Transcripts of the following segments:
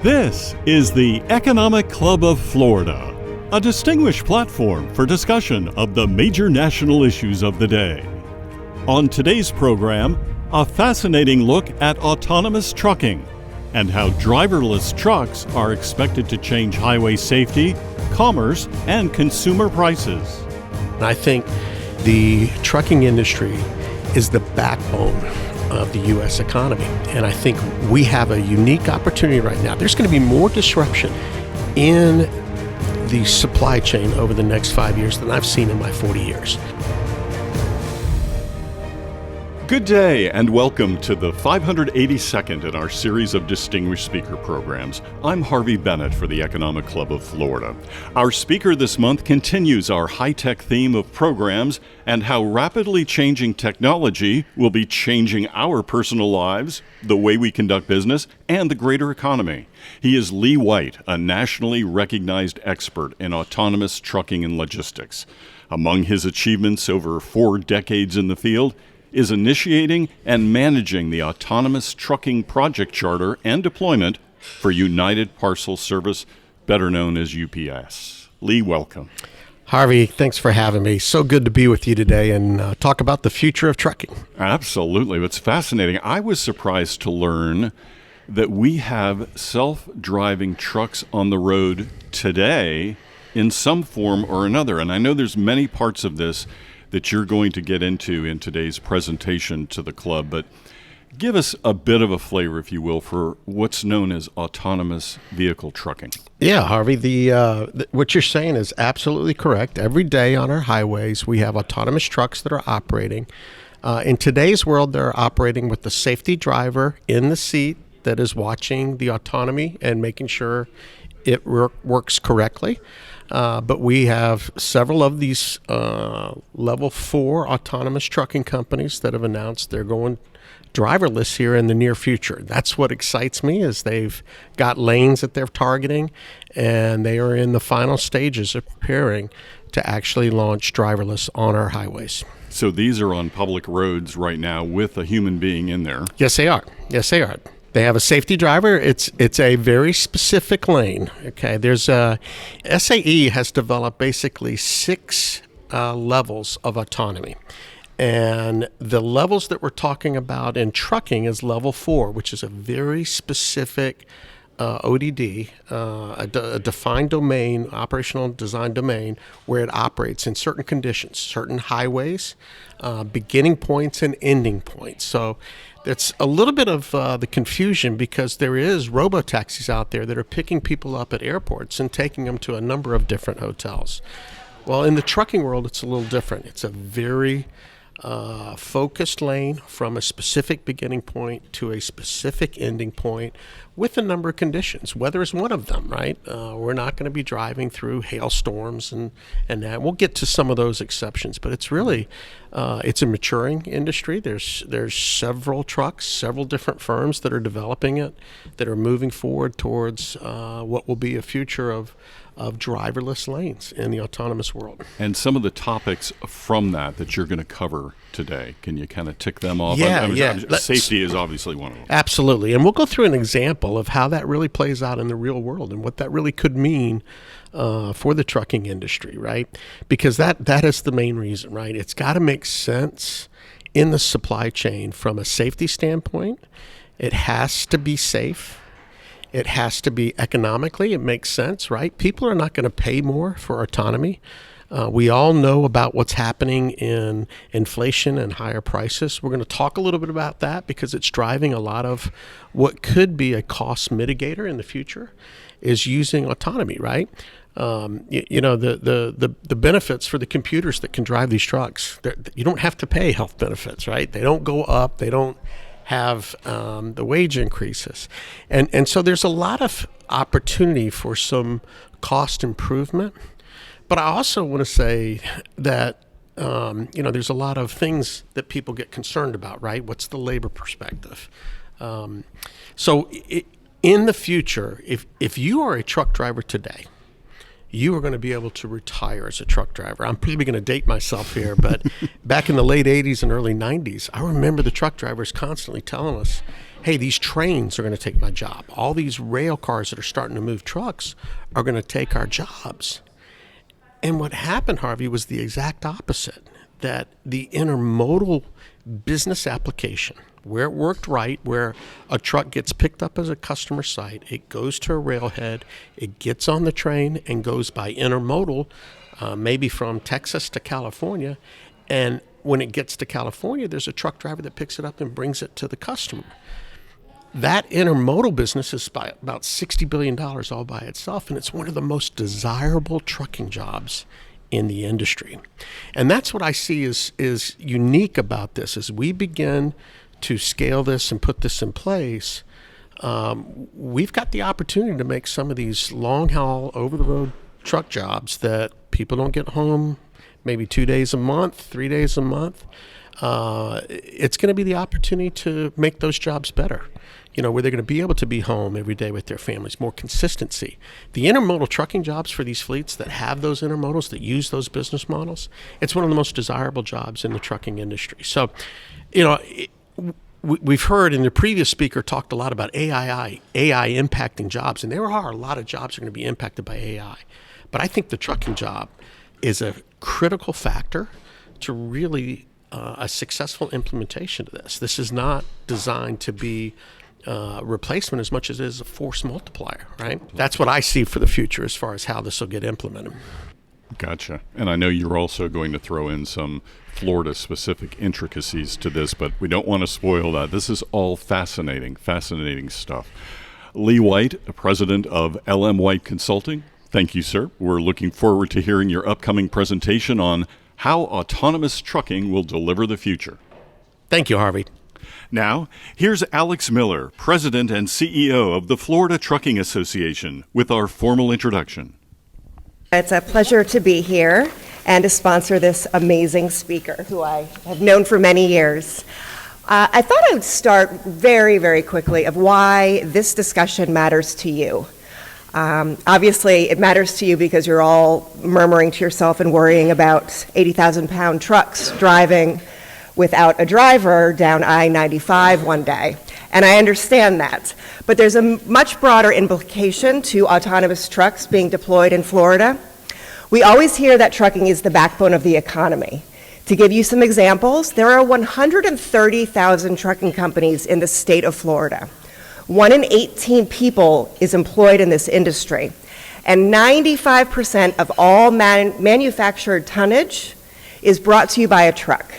This is the Economic Club of Florida, a distinguished platform for discussion of the major national issues of the day. On today's program, a fascinating look at autonomous trucking and how driverless trucks are expected to change highway safety, commerce, and consumer prices. I think the trucking industry is the backbone of the U.S. economy. And I think we have a unique opportunity right now. There's going to be more disruption in the supply chain over the next 5 years than I've seen in my 40 years. Good day and welcome to the 582nd in our series of distinguished speaker programs. I'm Harvey Bennett for the Economic Club of Florida. Our speaker this month continues our high-tech theme of programs and how rapidly changing technology will be changing our personal lives, the way we conduct business, and the greater economy. He is Lee White, a nationally recognized expert in autonomous trucking and logistics. Among his achievements over 4 decades in the field is initiating and managing the Autonomous Trucking Project Charter and deployment for United Parcel Service, better known as UPS. Lee, welcome. Harvey, thanks for having me. So good to be with you today and talk about the future of trucking. Absolutely. It's fascinating. I was surprised to learn that we have self-driving trucks on the road today in some form or another. And I know there's many parts of this that you're going to get into in today's presentation to the club, but give us a bit of a flavor, if you will, for what's known as autonomous vehicle trucking. Yeah, Harvey, what you're saying is absolutely correct. Every day on our highways, we have autonomous trucks that are operating. In today's world, they're operating with the safety driver in the seat that is watching the autonomy and making sure it works correctly. But we have several of these level 4 autonomous trucking companies that have announced they're going driverless here in the near future. That's what excites me, is they've got lanes that they're targeting, and they are in the final stages of preparing to actually launch driverless on our highways. So these are on public roads right now with a human being in there. Yes, they are. Yes, they are. They have a safety driver. It's a very specific lane. Okay, there's SAE has developed basically 6 levels of autonomy, and the levels that we're talking about in trucking is level 4, which is a very specific ODD, a defined domain, operational design domain, where it operates in certain conditions, certain highways, beginning points and ending points. So it's a little bit of the confusion, because there is robo-taxis out there that are picking people up at airports and taking them to a number of different hotels. Well, in the trucking world, it's a little different. It's a very focused lane from a specific beginning point to a specific ending point with a number of conditions. Weather is one of them, right? We're not going to be driving through hailstorms and that. We'll get to some of those exceptions, but it's really it's a maturing industry. There's several trucks, several different firms that are developing it, that are moving forward towards what will be a future of driverless lanes in the autonomous world. And some of the topics from that you're going to cover today, can you kind of tick them off? Yeah. Safety is obviously one of them. Absolutely. And we'll go through an example of how that really plays out in the real world and what that really could mean for the trucking industry, right? Because that is the main reason, right? It's got to make sense in the supply chain from a safety standpoint. It has to be safe. It has to be economically, it makes sense, right? People are not going to pay more for autonomy. We all know about what's happening in inflation and higher prices. We're going to talk a little bit about that because it's driving a lot of what could be a cost mitigator in the future, is using autonomy, right? The benefits for the computers that can drive these trucks, you don't have to pay health benefits, right? They don't go up. They don't have the wage increases. And so there's a lot of opportunity for some cost improvement. But I also want to say that, there's a lot of things that people get concerned about, right? What's the labor perspective? In the future, if you are a truck driver today, you are going to be able to retire as a truck driver. I'm probably going to date myself here, but back in the late 80s and early 90s, I remember the truck drivers constantly telling us, hey, these trains are going to take my job. All these rail cars that are starting to move trucks are going to take our jobs. And what happened, Harvey, was the exact opposite, that the intermodal business application, where it worked right, where a truck gets picked up as a customer site, it goes to a railhead, it gets on the train and goes by intermodal, maybe from Texas to California. And when it gets to California, there's a truck driver that picks it up and brings it to the customer. That intermodal business is by about $60 billion all by itself, and it's one of the most desirable trucking jobs in the industry. And that's what I see is unique about this. As we begin to scale this and put this in place, we've got the opportunity to make some of these long-haul, over-the-road truck jobs that people don't get home maybe 2 days a month, 3 days a month. It's going to be the opportunity to make those jobs better, where they're going to be able to be home every day with their families, more consistency. The intermodal trucking jobs for these fleets that have those intermodals, that use those business models, it's one of the most desirable jobs in the trucking industry. So, we've heard, and the previous speaker talked a lot about AI impacting jobs, and there are a lot of jobs that are going to be impacted by AI. But I think the trucking job is a critical factor to really a successful implementation of this. This is not designed to be replacement as much as it is a force multiplier, right? That's what I see for the future as far as how this will get implemented. Gotcha. And I know you're also going to throw in some Florida-specific intricacies to this, but we don't want to spoil that. This is all fascinating stuff. Lee White, president of LM White Consulting, thank you, sir. We're looking forward to hearing your upcoming presentation on how autonomous trucking will deliver the future. Thank you, Harvey. Now, here's Alex Miller, president and CEO of the Florida Trucking Association, with our formal introduction. It's a pleasure to be here and to sponsor this amazing speaker who I have known for many years. I thought I would start very, very quickly of why this discussion matters to you. Obviously, it matters to you because you're all murmuring to yourself and worrying about 80,000-pound trucks driving without a driver down I-95 one day. And I understand that. But there's a much broader implication to autonomous trucks being deployed in Florida. We always hear that trucking is the backbone of the economy. To give you some examples, there are 130,000 trucking companies in the state of Florida. 1 in 18 people is employed in this industry. And 95% of all manufactured tonnage is brought to you by a truck.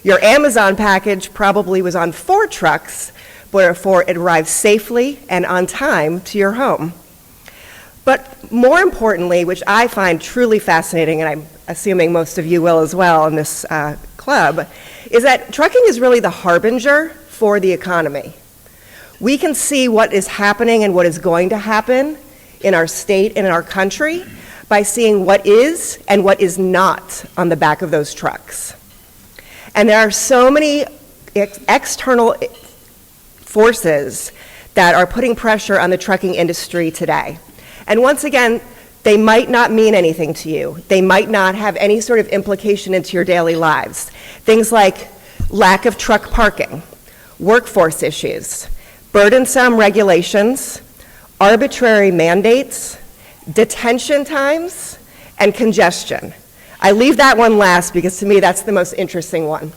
Your Amazon package probably was on 4 trucks, wherefore it arrived safely and on time to your home. But more importantly, which I find truly fascinating, and I'm assuming most of you will as well in this club, is that trucking is really the harbinger for the economy. We can see what is happening and what is going to happen in our state and in our country by seeing what is and what is not on the back of those trucks. And there are so many external forces that are putting pressure on the trucking industry today. And once again, they might not mean anything to you. They might not have any sort of implication into your daily lives. Things like lack of truck parking, workforce issues, burdensome regulations, arbitrary mandates, detention times, and congestion. I leave that one last because to me that's the most interesting one.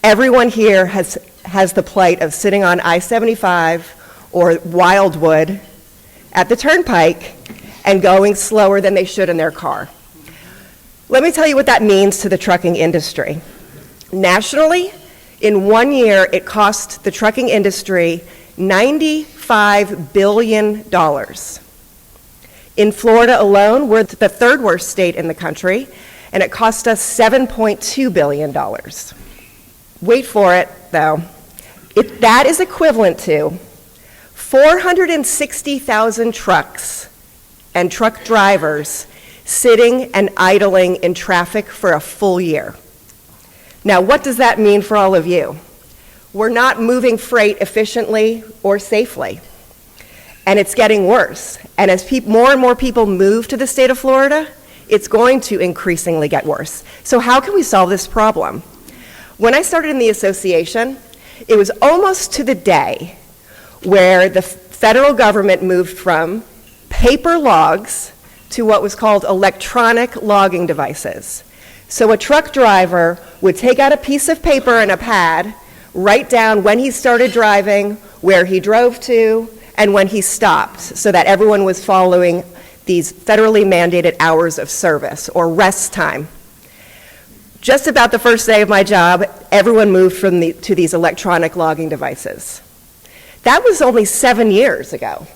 Everyone here has the plight of sitting on I-75 or Wildwood at the turnpike and going slower than they should in their car. Let me tell you what that means to the trucking industry. Nationally, in 1 year, it cost the trucking industry $95 billion. In Florida alone, we're the 3rd worst state in the country, and it cost us $7.2 billion. Wait for it, though. That is equivalent to 460,000 trucks and truck drivers sitting and idling in traffic for a full year. Now, what does that mean for all of you? We're not moving freight efficiently or safely. and it's getting worse. And as more and more people move to the state of Florida, it's going to increasingly get worse. So how can we solve this problem? When I started in the association, it was almost to the day where the federal government moved from paper logs to what was called electronic logging devices. So a truck driver would take out a piece of paper and a pad, write down when he started driving, where he drove to, and when he stopped, so that everyone was following these federally mandated hours of service or rest time. Just about the first day of my job, everyone moved to these electronic logging devices. That was only 7 years ago.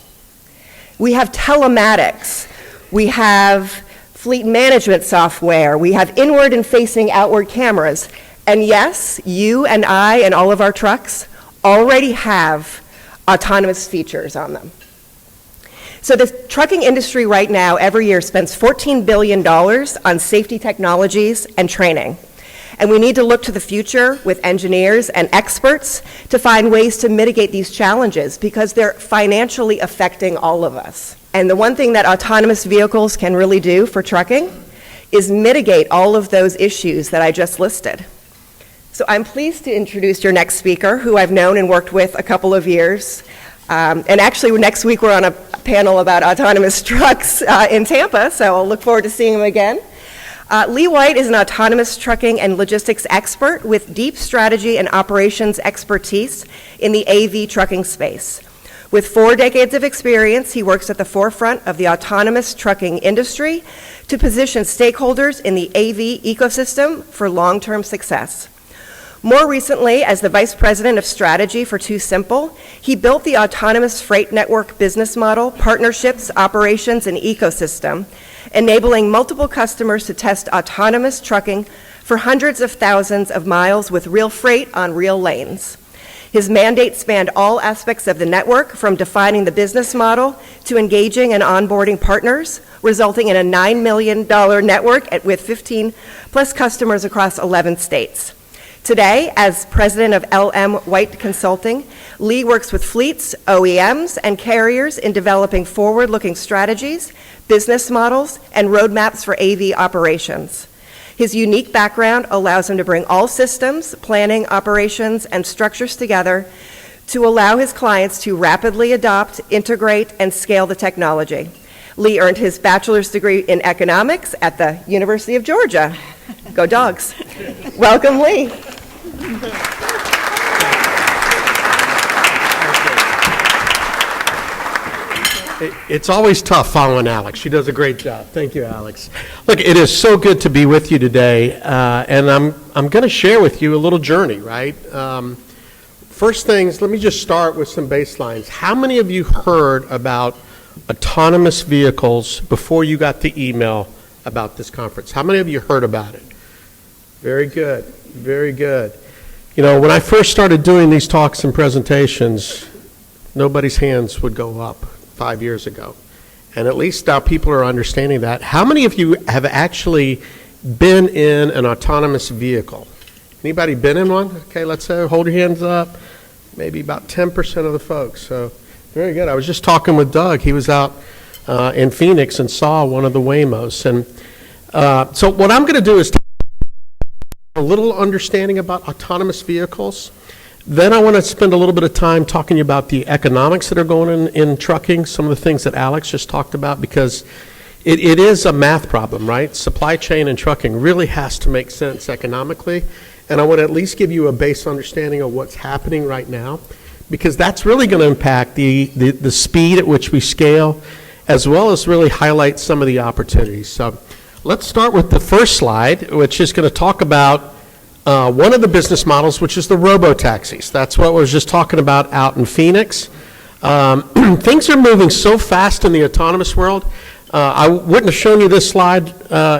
We have telematics, we have fleet management software, we have inward and facing outward cameras, and yes, you and I and all of our trucks already have autonomous features on them. So the trucking industry right now, every year, spends $14 billion on safety technologies and training. And we need to look to the future with engineers and experts to find ways to mitigate these challenges because they're financially affecting all of us. And the one thing that autonomous vehicles can really do for trucking is mitigate all of those issues that I just listed. So I'm pleased to introduce your next speaker, who I've known and worked with a couple of years. And actually, next week we're on a panel about autonomous trucks in Tampa, so I'll look forward to seeing him again. Lee White is an autonomous trucking and logistics expert with deep strategy and operations expertise in the AV trucking space. With 4 decades of experience, he works at the forefront of the autonomous trucking industry to position stakeholders in the AV ecosystem for long-term success. More recently, as the Vice President of Strategy for Too Simple, he built the autonomous freight network business model, partnerships, operations, and ecosystem, enabling multiple customers to test autonomous trucking for hundreds of thousands of miles with real freight on real lanes. His mandate spanned all aspects of the network, from defining the business model to engaging and onboarding partners, resulting in a $9 million network with 15 plus customers across 11 states. Today, as president of LM White Consulting, Lee works with fleets, OEMs, and carriers in developing forward-looking strategies, business models, and roadmaps for AV operations. His unique background allows him to bring all systems, planning, operations, and structures together to allow his clients to rapidly adopt, integrate, and scale the technology. Lee earned his bachelor's degree in economics at the University of Georgia. Go Dogs. Welcome, Lee. It's always tough following Alex. She does a great job. Thank you, Alex. Look, it is so good to be with you today, and I'm going to share with you a little journey, right? First things, let me just start with some baselines. How many of you heard about autonomous vehicles before you got the email about this conference? How many of you heard about it? Very good, very good. You know, when I first started doing these talks and presentations, nobody's hands would go up 5 years ago. And at least now people are understanding that. How many of you have actually been in an autonomous vehicle? Anybody been in one? Okay, let's hold your hands up. Maybe about 10% of the folks. So very good. I was just talking with Doug. He was out in Phoenix and saw one of the Waymos. And so what I'm going to do is a little understanding about autonomous vehicles. Then I want to spend a little bit of time talking about the economics that are going in trucking, some of the things that Alex just talked about, because it is a math problem, right? Supply chain and trucking really has to make sense economically. And I want to at least give you a base understanding of what's happening right now, because that's really going to impact the speed at which we scale, as well as really highlight some of the opportunities. So let's start with the first slide, which is going to talk about one of the business models, which is the robo-taxis. That's what we were just talking about out in Phoenix. Things are moving so fast in the autonomous world. I wouldn't have shown you this slide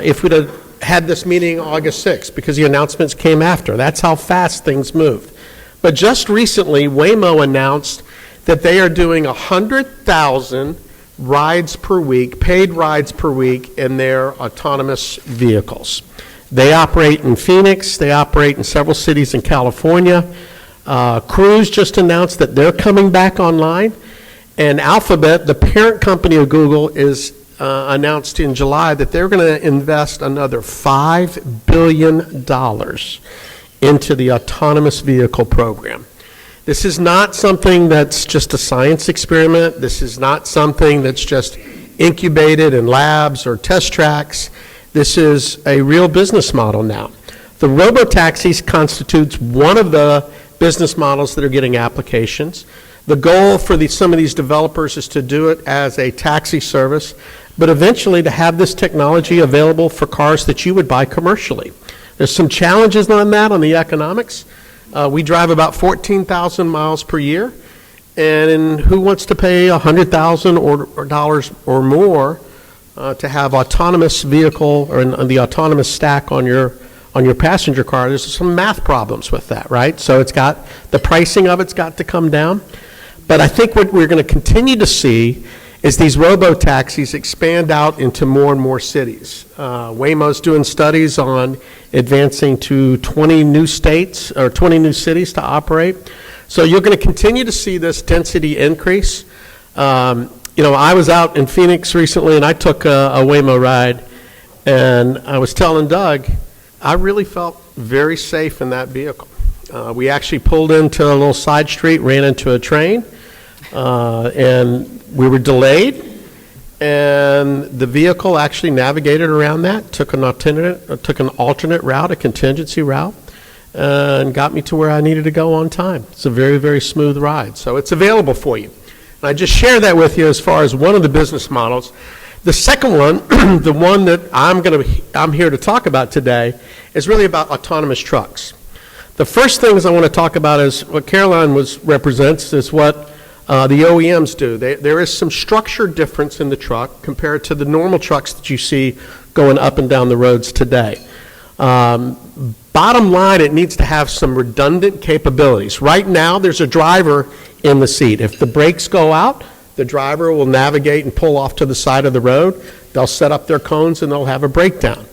if we'd have had this meeting August 6th, because the announcements came after. That's how fast things moved. But just recently, Waymo announced that they are doing 100,000 rides per week, paid rides per week, in their autonomous vehicles. They operate in Phoenix. They operate in several cities in California. Cruise just announced that they're coming back online. And Alphabet, the parent company of Google, is announced in July that they're going to invest another $5 billion into the autonomous vehicle program. This is not something that's just a science experiment. This is not something that's just incubated in labs or test tracks. This is a real business model now. The robo-taxis constitutes one of the business models that are getting applications. The goal for some of these developers is to do it as a taxi service, but eventually to have this technology available for cars that you would buy commercially. There's some challenges on that, on the economics. We drive about 14,000 miles per year, and who wants to pay $100,000 or more to have autonomous vehicle or the autonomous stack on your passenger car? There's some math problems with that, right? So the pricing of it's got to come down. But I think what we're going to continue to see is these robo-taxis expand out into more and more cities. Waymo's doing studies on advancing to 20 new states or 20 new cities to operate. So you're going to continue to see this density increase. I was out in Phoenix recently and I took a Waymo ride, and I was telling Doug, I really felt very safe in that vehicle. We actually pulled into a little side street, ran into a train, and we were delayed, and the vehicle actually navigated around that, took an alternate route, a contingency route, and got me to where I needed to go on time. It's a very, very smooth ride. So it's available for you. And I just share that with you as far as one of the business models. The second one, the one that I'm here to talk about today, is really about autonomous trucks. The first things I want to talk about is what Caroline represents is what the OEMs do. There is some structure difference in the truck compared to the normal trucks that you see going up and down the roads today. Bottom line, it needs to have some redundant capabilities. Right now, there's a driver in the seat. If the brakes go out, the driver will navigate and pull off to the side of the road. They'll set up their cones and they'll have a breakdown.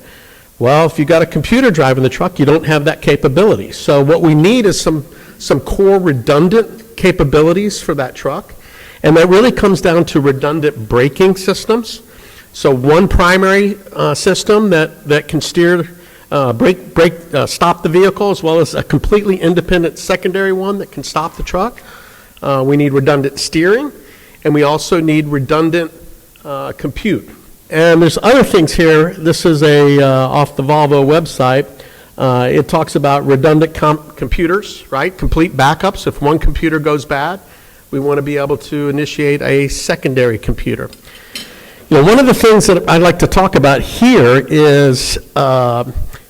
Well, if you've got a computer driving the truck, you don't have that capability. So what we need is some core redundant capabilities for that truck. And that really comes down to redundant braking systems. So one primary system that can steer, stop the vehicle, as well as a completely independent secondary one that can stop the truck. We need redundant steering, and we also need redundant compute. And there's other things here. This is off the Volvo website. It talks about redundant computers, right? Complete backups. If one computer goes bad, we want to be able to initiate a secondary computer. One of the things that I'd like to talk about here is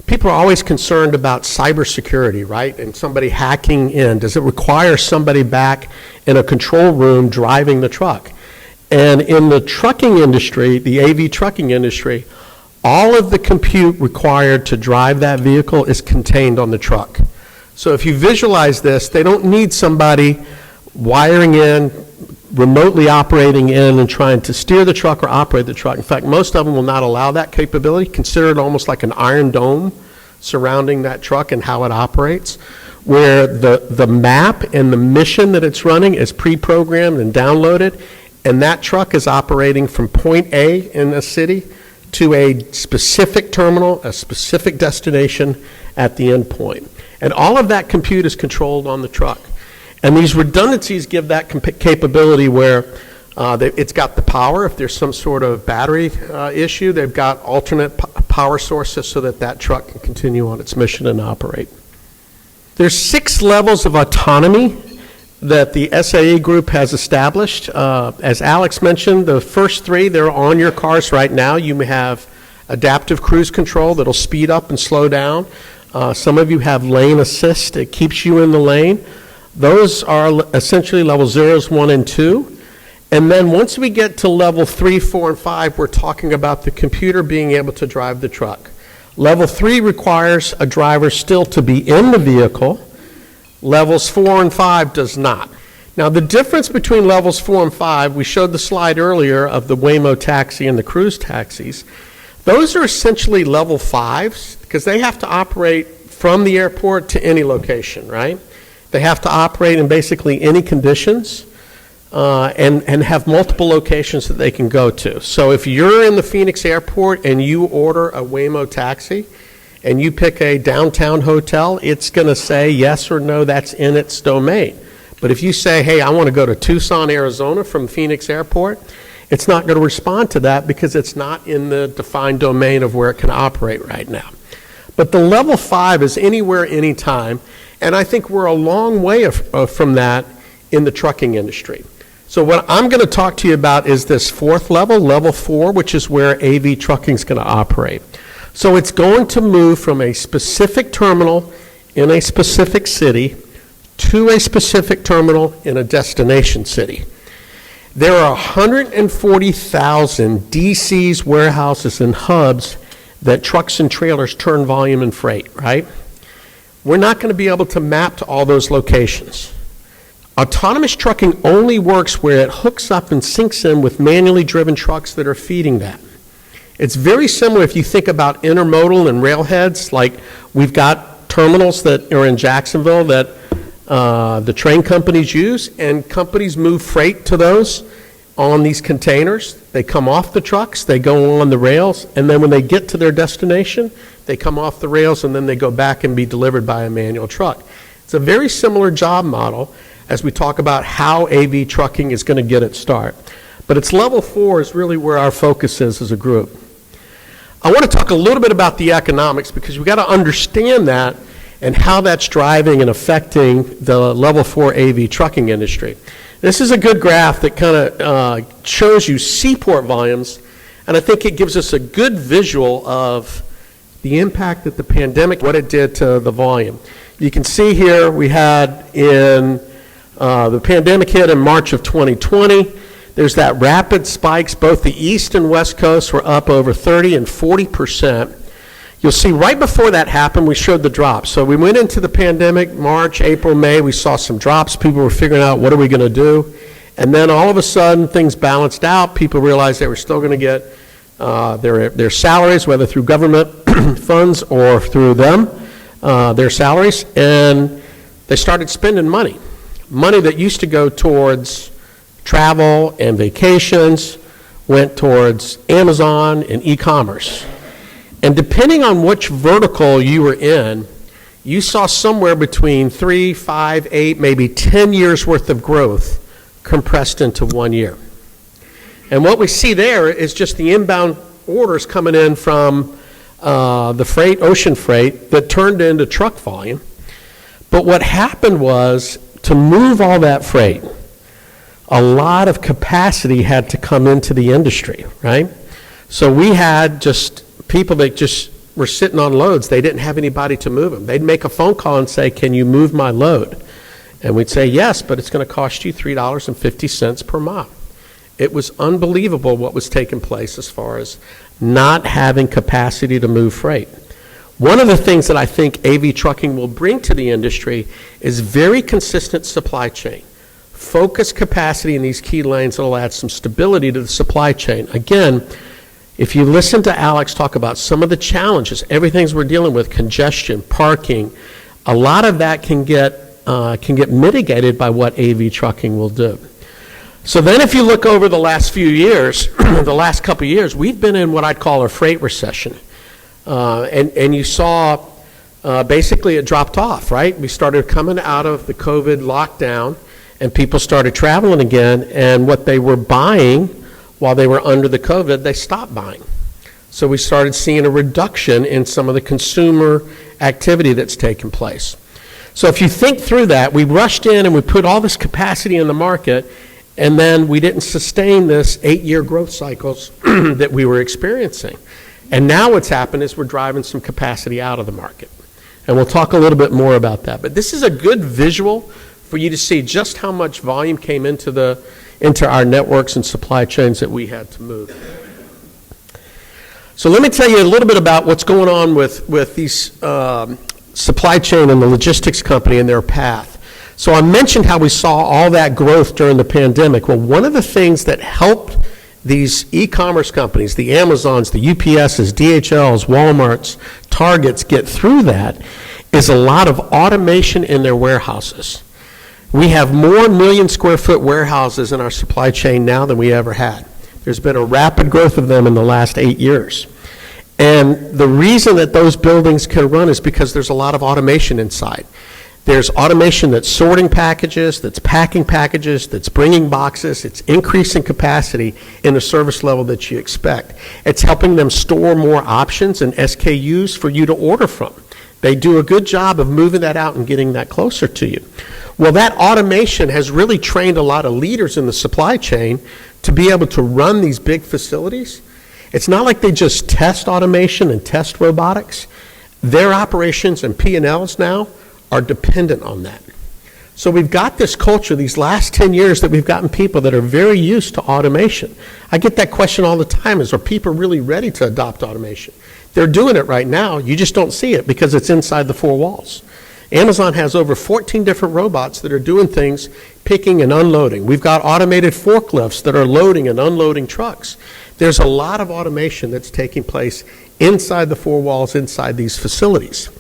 people are always concerned about cybersecurity, right? And somebody hacking in. Does it require somebody back in a control room driving the truck? And in the trucking industry, the AV trucking industry, all of the compute required to drive that vehicle is contained on the truck. So if you visualize this, they don't need somebody wiring in, remotely operating in, and trying to steer the truck or operate the truck. In fact, most of them will not allow that capability. Consider it almost like an iron dome surrounding that truck and how it operates, where the map and the mission that it's running is pre-programmed and downloaded, and that truck is operating from point A in a city to a specific terminal, a specific destination at the end point. And all of that compute is controlled on the truck. And these redundancies give that capability where it's got the power. If there's some sort of battery issue, they've got alternate power sources so that truck can continue on its mission and operate. There's 6 levels of autonomy that the SAE group has established. As Alex mentioned, the first 3, they're on your cars right now. You may have adaptive cruise control that'll speed up and slow down. Some of you have lane assist. It keeps you in the lane. Those are essentially level 0s, 1, and 2. And then once we get to level 3, 4, and 5, we're talking about the computer being able to drive the truck. Level 3 requires a driver still to be in the vehicle. Levels 4 and 5 does not. Now the difference between levels 4 and 5, we showed the slide earlier of the Waymo taxi and the cruise taxis. Those are essentially level 5s because they have to operate from the airport to any location, right? They have to operate in basically any conditions. and have multiple locations that they can go to. So if you're in the Phoenix airport and you order a Waymo taxi and you pick a downtown hotel, it's going to say yes or no, that's in its domain. But if you say, hey, I want to go to Tucson, Arizona from Phoenix airport, it's not going to respond to that because it's not in the defined domain of where it can operate right now. But the level 5 is anywhere, anytime, and I think we're a long way from that in the trucking industry. So what I'm going to talk to you about is this fourth level, level 4, which is where AV trucking is going to operate. So it's going to move from a specific terminal in a specific city to a specific terminal in a destination city. There are 140,000 DCs, warehouses, and hubs that trucks and trailers turn volume and freight, right? We're not going to be able to map to all those locations. Autonomous trucking only works where it hooks up and syncs in with manually driven trucks that are feeding that. It's very similar if you think about intermodal and railheads, like we've got terminals that are in Jacksonville that the train companies use, and companies move freight to those on these containers. They come off the trucks, they go on the rails, and then when they get to their destination, they come off the rails and then they go back and be delivered by a manual truck. It's a very similar job model as we talk about how AV trucking is going to get its start. But it's level 4 is really where our focus is as a group. I want to talk a little bit about the economics because we've got to understand that and how that's driving and affecting the level 4 AV trucking industry. This is a good graph that kind of shows you seaport volumes, and I think it gives us a good visual of the impact that the pandemic, what it did to the volume. You can see here we had in the pandemic hit in March of 2020. There's that rapid spikes. Both the East and West Coast were up over 30 and 40%. You'll see right before that happened, we showed the drops. So we went into the pandemic, March, April, May, we saw some drops. People were figuring out what are we going to do. And then all of a sudden, things balanced out. People realized they were still going to get their salaries, whether through government funds or through them, their salaries. And they started spending money. Money that used to go towards travel and vacations went towards Amazon and e-commerce. And depending on which vertical you were in, you saw somewhere between 3, 5, 8, maybe 10 years worth of growth compressed into 1 year. And what we see there is just the inbound orders coming in from the freight, ocean freight, that turned into truck volume. But what happened was, to move all that freight, a lot of capacity had to come into the industry, right? So we had just people that just were sitting on loads. They didn't have anybody to move them. They'd make a phone call and say, can you move my load? And we'd say, yes, but it's going to cost you $3.50 per mile. It was unbelievable what was taking place as far as not having capacity to move freight. One of the things that I think AV trucking will bring to the industry is very consistent supply chain. Focused capacity in these key lanes that will add some stability to the supply chain. Again, if you listen to Alex talk about some of the challenges, everything we're dealing with, congestion, parking, a lot of that can get mitigated by what AV trucking will do. So then if you look over the last few years, the last couple of years, we've been in what I'd call a freight recession. And you saw basically it dropped off, right? We started coming out of the COVID lockdown and people started traveling again, and what they were buying while they were under the COVID, they stopped buying. So we started seeing a reduction in some of the consumer activity that's taken place. So if you think through that, we rushed in and we put all this capacity in the market, and then we didn't sustain this 8-year growth cycles that we were experiencing. And now what's happened is we're driving some capacity out of the market. And we'll talk a little bit more about that. But this is a good visual for you to see just how much volume came into our networks and supply chains that we had to move. So let me tell you a little bit about what's going on with these supply chain and the logistics company and their path. So I mentioned how we saw all that growth during the pandemic. Well, one of the things that helped these e-commerce companies, the Amazons, the UPSs, DHLs, Walmarts, Targets get through that is a lot of automation in their warehouses. We have more million-square-foot warehouses in our supply chain now than we ever had. There's been a rapid growth of them in the last 8 years. And the reason that those buildings can run is because there's a lot of automation inside. There's automation that's sorting packages, that's packing packages, that's bringing boxes. It's increasing capacity in the service level that you expect. It's helping them store more options and SKUs for you to order from. They do a good job of moving that out and getting that closer to you. Well, that automation has really trained a lot of leaders in the supply chain to be able to run these big facilities. It's not like they just test automation and test robotics. Their operations and P&Ls now are dependent on that. So we've got this culture these last 10 years that we've gotten people that are very used to automation. I get that question all the time is, are people really ready to adopt automation? They're doing it right now. You just don't see it because it's inside the four walls. Amazon has over 14 different robots that are doing things, picking and unloading. We've got automated forklifts that are loading and unloading trucks. There's a lot of automation that's taking place inside the four walls, inside these facilities.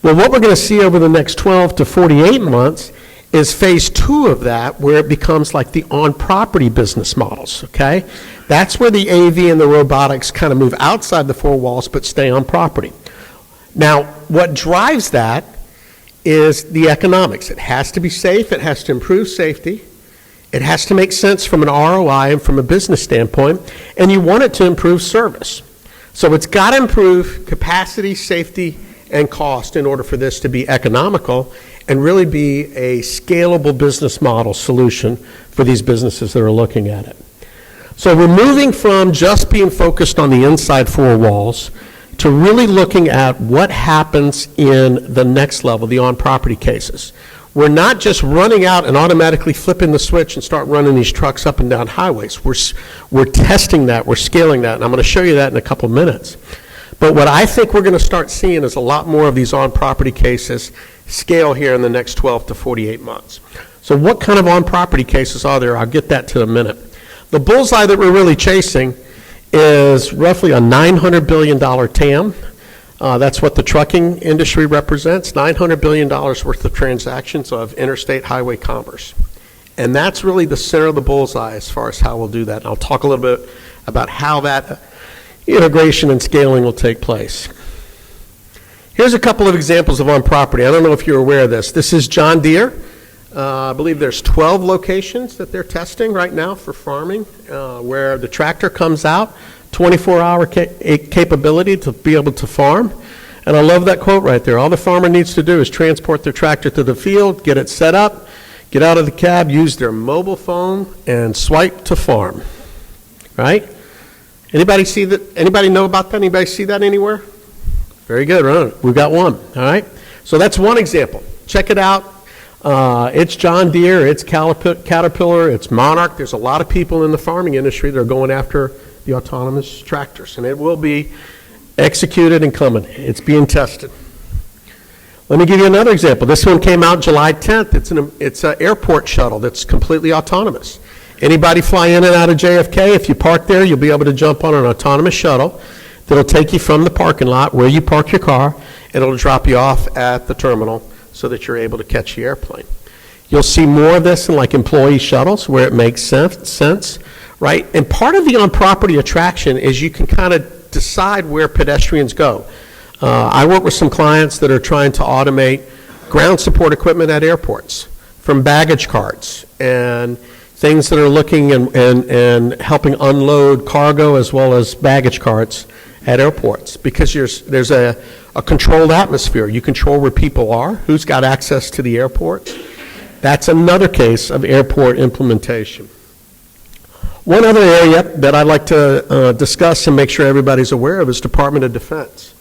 Well, what we're going to see over the next 12 to 48 months is phase 2 of that, where it becomes like the on-property business models, okay? That's where the AV and the robotics kind of move outside the four walls but stay on property. Now, what drives that is the economics. It has to be safe. It has to improve safety. It has to make sense from an ROI and from a business standpoint, and you want it to improve service. So it's got to improve capacity, safety, and cost in order for this to be economical and really be a scalable business model solution for these businesses that are looking at it. So we're moving from just being focused on the inside four walls to really looking at what happens in the next level, the on-property cases. We're not just running out and automatically flipping the switch and start running these trucks up and down highways. We're testing that, we're scaling that, and I'm going to show you that in a couple minutes. But what I think we're going to start seeing is a lot more of these on-property cases scale here in the next 12 to 48 months. So what kind of on-property cases are there? I'll get that to in a minute. The bullseye that we're really chasing is roughly a $900 billion TAM. That's what the trucking industry represents, $900 billion worth of transactions of interstate highway commerce. And that's really the center of the bullseye as far as how we'll do that. And I'll talk a little bit about how that integration and scaling will take place. Here's a couple of examples of on-property. I don't know if you're aware of this. This is John Deere. I believe there's 12 locations that they're testing right now for farming, where the tractor comes out, 24-hour capability to be able to farm. And I love that quote right there. All the farmer needs to do is transport their tractor to the field, get it set up, get out of the cab, use their mobile phone, and swipe to farm. Right? Anybody see that? Anybody know about that? Anybody see that anywhere? Very good, right? We've got one, all right? So that's one example. Check it out. It's John Deere, it's Caterpillar, it's Monarch. There's a lot of people in the farming industry that are going after the autonomous tractors, and it will be executed and coming. It's being tested. Let me give you another example. This one came out July 10th. It's an airport shuttle that's completely autonomous. Anybody fly in and out of JFK, if you park there, you'll be able to jump on an autonomous shuttle that'll take you from the parking lot where you park your car, and it'll drop you off at the terminal so that you're able to catch the airplane. You'll see more of this in like employee shuttles where it makes sense, right? And part of the on-property attraction is you can kind of decide where pedestrians go. I work with some clients that are trying to automate ground support equipment at airports, from baggage carts and things that are looking and helping unload cargo as well as baggage carts at airports, because there's a controlled atmosphere. You control where people are, who's got access to the airport. That's another case of airport implementation. One other area that I'd like to discuss and make sure everybody's aware of is Department of Defense.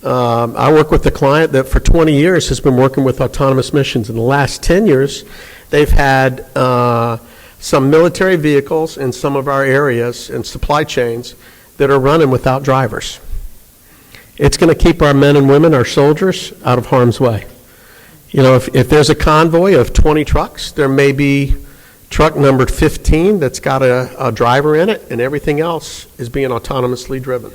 I work with a client that for 20 years has been working with autonomous missions. In the last 10 years, they've had some military vehicles in some of our areas and supply chains that are running without drivers. It's going to keep our men and women, our soldiers, out of harm's way. You know, if there's a convoy of 20 trucks, there may be truck number 15 that's got a driver in it, and everything else is being autonomously driven.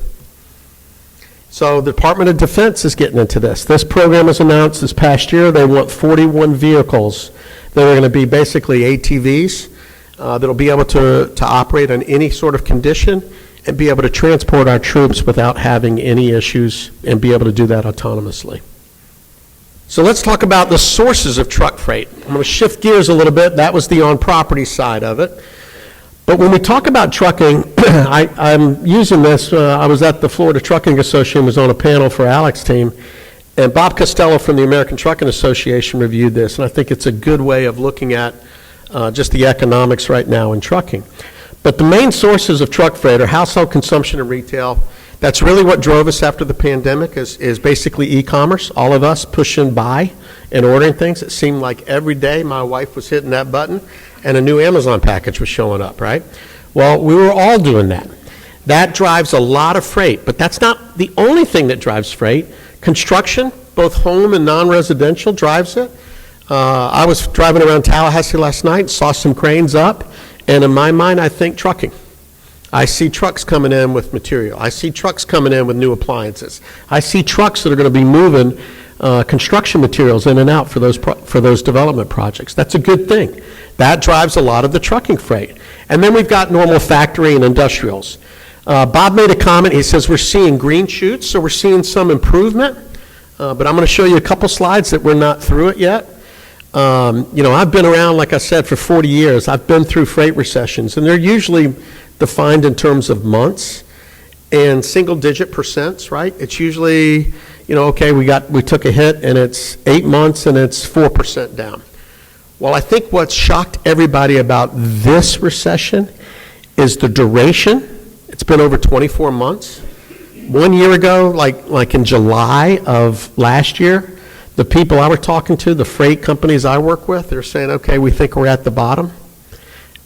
So the Department of Defense is getting into this. This program was announced this past year. They want 41 vehicles that are going to be basically ATVs that'll be able to operate on any sort of condition and be able to transport our troops without having any issues and be able to do that autonomously. So let's talk about the sources of truck freight. I'm going to shift gears a little bit. That was the on-property side of it. But when we talk about trucking, I'm using this. I was at the Florida Trucking Association, was on a panel for Alex's team, and Bob Costello from the American Trucking Association reviewed this, and I think it's a good way of looking at just the economics right now in trucking. But the main sources of truck freight are household consumption and retail. That's really what drove us after the pandemic is basically e-commerce, all of us pushing buy and ordering things. It seemed like every day my wife was hitting that button and a new Amazon package was showing up, right? Well, we were all doing that. That drives a lot of freight, but that's not the only thing that drives freight. Construction, both home and non-residential, drives it. I was driving around Tallahassee last night, saw some cranes up, and in my mind, I think trucking. I see trucks coming in with material. I see trucks coming in with new appliances. I see trucks that are going to be moving construction materials in and out for those development projects. That's a good thing. That drives a lot of the trucking freight. And then we've got normal factory and industrials. Bob made a comment. He says we're seeing green shoots, so we're seeing some improvement. But I'm going to show you a couple slides that we're not through it yet. I've been around, like I said, for 40 years. I've been through freight recessions, and they're usually defined in terms of months and single-digit percents, right? It's usually, okay, we took a hit, and it's 8 months, and it's 4% down. Well, I think what's shocked everybody about this recession is the duration. It's been over 24 months. 1 year ago, like in July of last year, the people I were talking to, the freight companies I work with, they're saying, okay, we think we're at the bottom.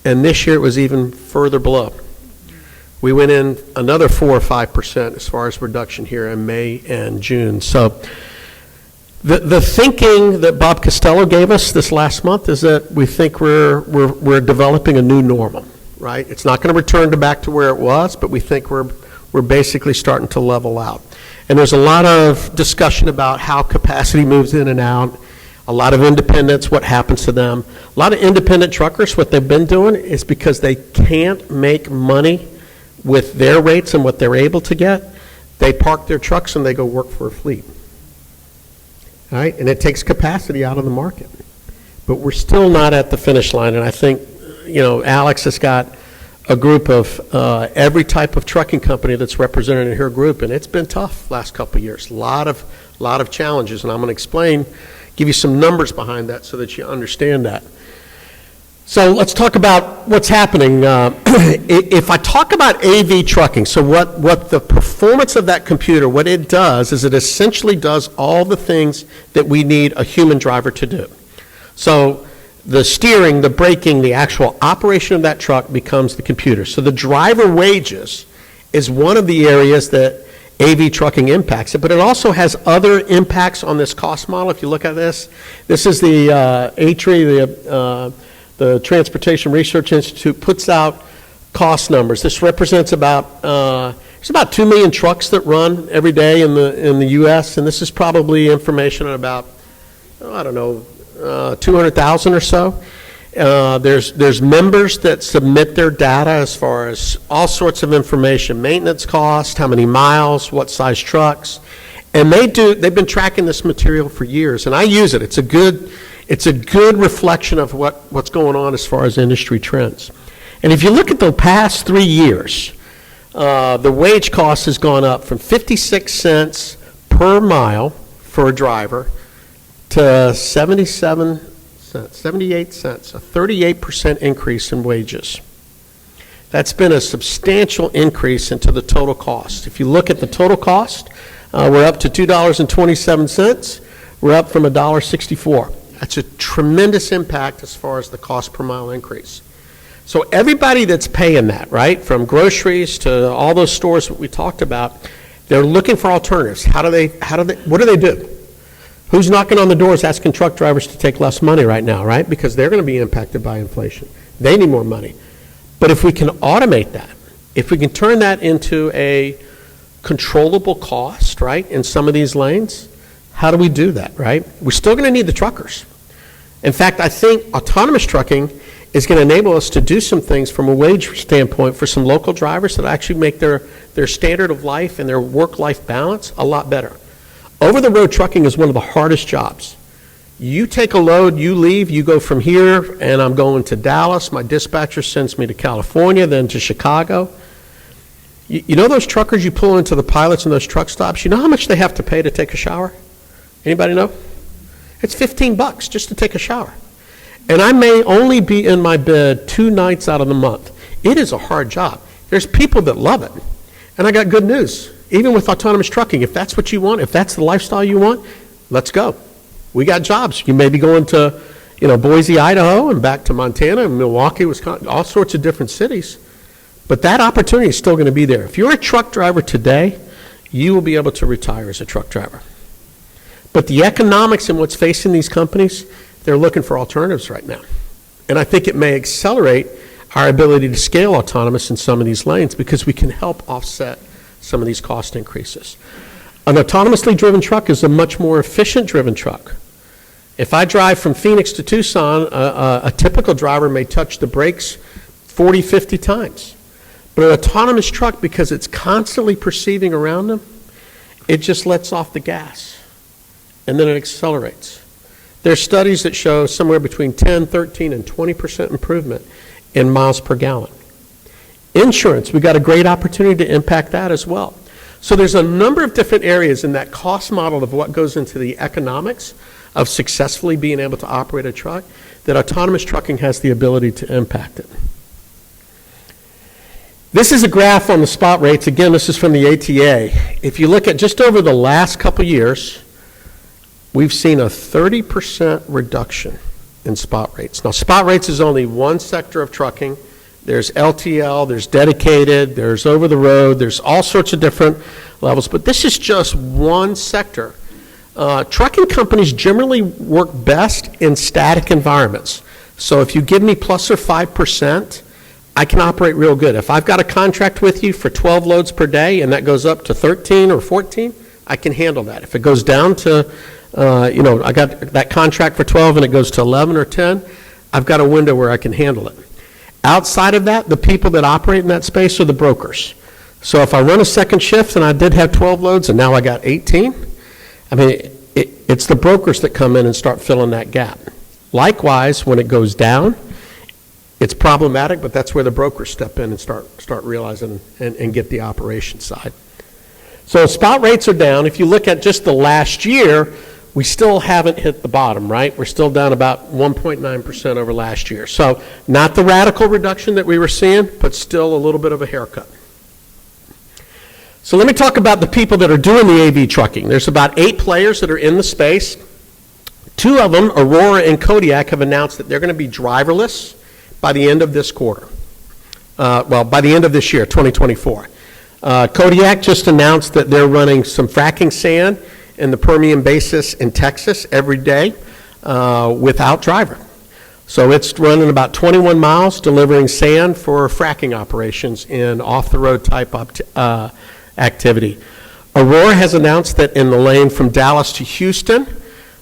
And this year it was even further below. We went in another 4 or 5% as far as reduction here in May and June. So the thinking that Bob Costello gave us this last month is that we think we're developing a new normal, right? It's not going to return back to where it was, but we think we're basically starting to level out. And there's a lot of discussion about how capacity moves in and out, a lot of independents, what happens to them. A lot of independent truckers, what they've been doing is because they can't make money with their rates and what they're able to get, they park their trucks and they go work for a fleet. All right? And it takes capacity out of the market. But we're still not at the finish line, and I think, Alex has got a group of every type of trucking company that's represented in her group, and it's been tough last couple of years. A lot of challenges, and I'm going to give you some numbers behind that so that you understand that. So let's talk about what's happening. If I talk about AV trucking, so what the performance of that computer, what it does is it essentially does all the things that we need a human driver to do. So the steering, the braking, the actual operation of that truck becomes the computer. So the driver wages is one of the areas that AV trucking impacts it, but it also has other impacts on this cost model. If you look at this is the ATRI, the Transportation Research Institute puts out cost numbers. This represents there's about 2 million trucks that run every day in the U.S., and this is probably information on about, 200,000 or so. There's members that submit their data as far as all sorts of information, maintenance costs, how many miles, what size trucks, and they've been tracking this material for years, and I use it. It's a good reflection of what's going on as far as industry trends. And if you look at the past 3 years, the wage cost has gone up from 56 cents per mile for a driver to 78 cents, a 38% increase in wages. That's been a substantial increase into the total cost. If you look at the total cost, we're up to $2.27. We're up from $1.64. That's a tremendous impact as far as the cost per mile increase. So everybody that's paying that, right, from groceries to all those stores that we talked about, they're looking for alternatives. What do they do? Who's knocking on the doors asking truck drivers to take less money right now, right? Because they're going to be impacted by inflation. They need more money. But if we can automate that, if we can turn that into a controllable cost, right, in some of these lanes, how do we do that, right? We're still going to need the truckers. In fact, I think autonomous trucking is going to enable us to do some things from a wage standpoint for some local drivers that actually make their standard of life and their work-life balance a lot better. Over-the-road trucking is one of the hardest jobs. You take a load, you leave, you go from here, and I'm going to Dallas. My dispatcher sends me to California, then to Chicago. You know those truckers you pull into the pilots in those truck stops? You know how much they have to pay to take a shower? Anybody know? It's $15 just to take a shower. And I may only be in my bed 2 nights out of the month. It is a hard job. There's people that love it. And I got good news. Even with autonomous trucking, if that's what you want, if that's the lifestyle you want, let's go. We got jobs. You may be going to, Boise, Idaho, and back to Montana and Milwaukee, Wisconsin, all sorts of different cities. But that opportunity is still going to be there. If you're a truck driver today, you will be able to retire as a truck driver. But the economics and what's facing these companies, they're looking for alternatives right now. And I think it may accelerate our ability to scale autonomous in some of these lanes because we can help offset some of these cost increases. An autonomously driven truck is a much more efficient driven truck. If I drive from Phoenix to Tucson, a typical driver may touch the brakes 40, 50 times. But an autonomous truck, because it's constantly perceiving around them, it just lets off the gas, and then it accelerates. There's studies that show somewhere between 10, 13, and 20% improvement in miles per gallon. Insurance, we got a great opportunity to impact that as well. So there's a number of different areas in that cost model of what goes into the economics of successfully being able to operate a truck that autonomous trucking has the ability to impact it. This is a graph on the spot rates. Again, this is from the ATA. If you look at just over the last couple years, we've seen a 30% reduction in spot rates. Now, spot rates is only one sector of trucking. There's LTL, there's dedicated, there's over the road, there's all sorts of different levels, but this is just one sector. Trucking companies generally work best in static environments. So if you give me plus or 5%, I can operate real good. If I've got a contract with you for 12 loads per day and that goes up to 13 or 14, I can handle that. If it goes down to, I got that contract for 12 and it goes to 11 or 10, I've got a window where I can handle it. Outside of that, the people that operate in that space are the brokers. So if I run a second shift and I did have 12 loads and now I got 18, it's the brokers that come in and start filling that gap. Likewise, when it goes down, it's problematic, but that's where the brokers step in and start realizing and get the operation side. So spot rates are down. If you look at just the last year, we still haven't hit the bottom, right? We're still down about 1.9% over last year. So not the radical reduction that we were seeing, but still a little bit of a haircut. So let me talk about the people that are doing the AV trucking. There's about 8 players that are in the space. 2 of them, Aurora and Kodiak, have announced that they're going to be driverless by the end of this quarter. By the end of this year, 2024. Kodiak just announced that they're running some fracking sand in the Permian Basin in Texas every day without driver. So it's running about 21 miles delivering sand for fracking operations in off-the-road type activity. Aurora has announced that in the lane from Dallas to Houston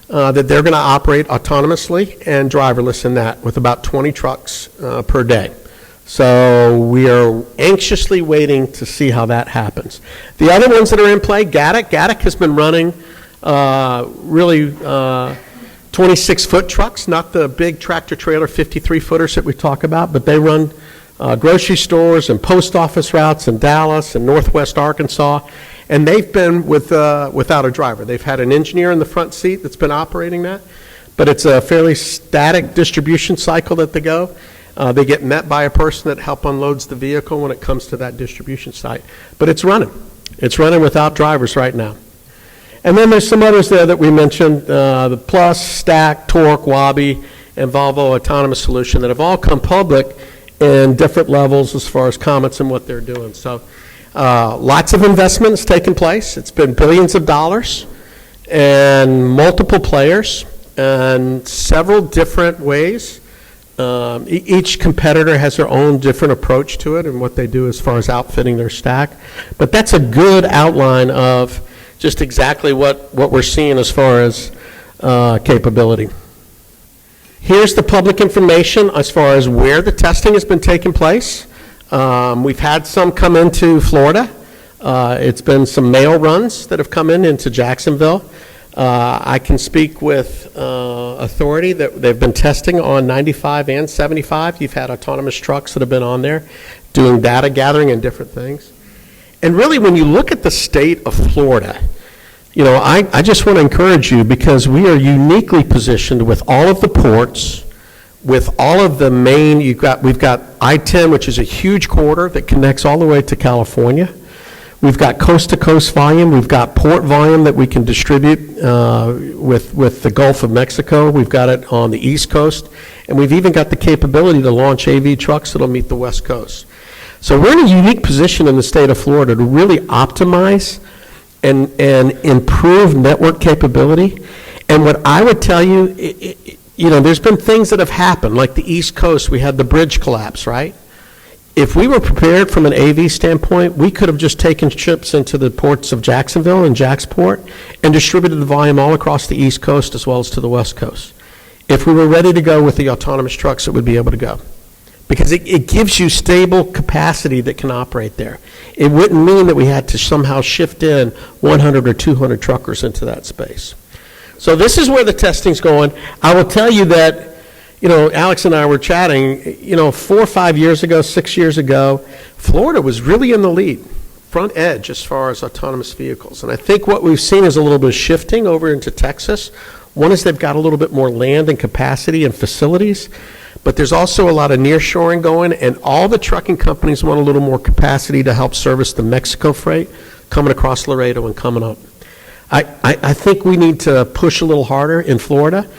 that they're going to operate autonomously and driverless in that with about 20 trucks per day. So we are anxiously waiting to see how that happens. The other ones that are in play, Gatik has been running really 26-foot trucks, not the big tractor-trailer 53-footers that we talk about, but they run grocery stores and post office routes in Dallas and northwest Arkansas, and they've been without a driver. They've had an engineer in the front seat that's been operating that, but it's a fairly static distribution cycle that they go. They get met by a person that help unloads the vehicle when it comes to that distribution site. But it's running. It's running without drivers right now. And then there's some others there that we mentioned, the Plus, Stack, Torque, Wabi, and Volvo Autonomous Solution that have all come public in different levels as far as comments and what they're doing. So lots of investments taking place. It's been billions of dollars and multiple players and several different ways. Each competitor has their own different approach to it and what they do as far as outfitting their stack. But that's a good outline of just exactly what we're seeing as far as capability. Here's the public information as far as where the testing has been taking place. We've had some come into Florida. It's been some mail runs that have come into Jacksonville. I can speak with authority that they've been testing on 95 and 75. You've had autonomous trucks that have been on there doing data gathering and different things. And really, when you look at the state of Florida, you know, I just want to encourage you, because we are uniquely positioned with all of the ports, with all of the main, we've got I-10, which is a huge corridor that connects all the way to California. We've got coast-to-coast volume. We've got port volume that we can distribute with the Gulf of Mexico. We've got it on the East Coast. And we've even got the capability to launch AV trucks that'll meet the West Coast. So we're in a unique position in the state of Florida to really optimize and improve network capability. And what I would tell you, you know, there's been things that have happened, like the East Coast, we had the bridge collapse, right? If we were prepared from an AV standpoint, we could have just taken ships into the ports of Jacksonville and Jacksport and distributed the volume all across the East Coast as well as to the West Coast. If we were ready to go with the autonomous trucks, it would be able to go. Because it gives you stable capacity that can operate there. It wouldn't mean that we had to somehow shift in 100 or 200 truckers into that space. So this is where the testing's going. I will tell you that, you know, Alex and I were chatting, you know, 4 or 5 years ago, 6 years ago, Florida was really in the lead, front edge as far as autonomous vehicles. And I think what we've seen is a little bit of shifting over into Texas. One is they've got a little bit more land and capacity and facilities. But there's also a lot of nearshoring going, and all the trucking companies want a little more capacity to help service the Mexico freight coming across Laredo and coming up. I think we need to push a little harder in Florida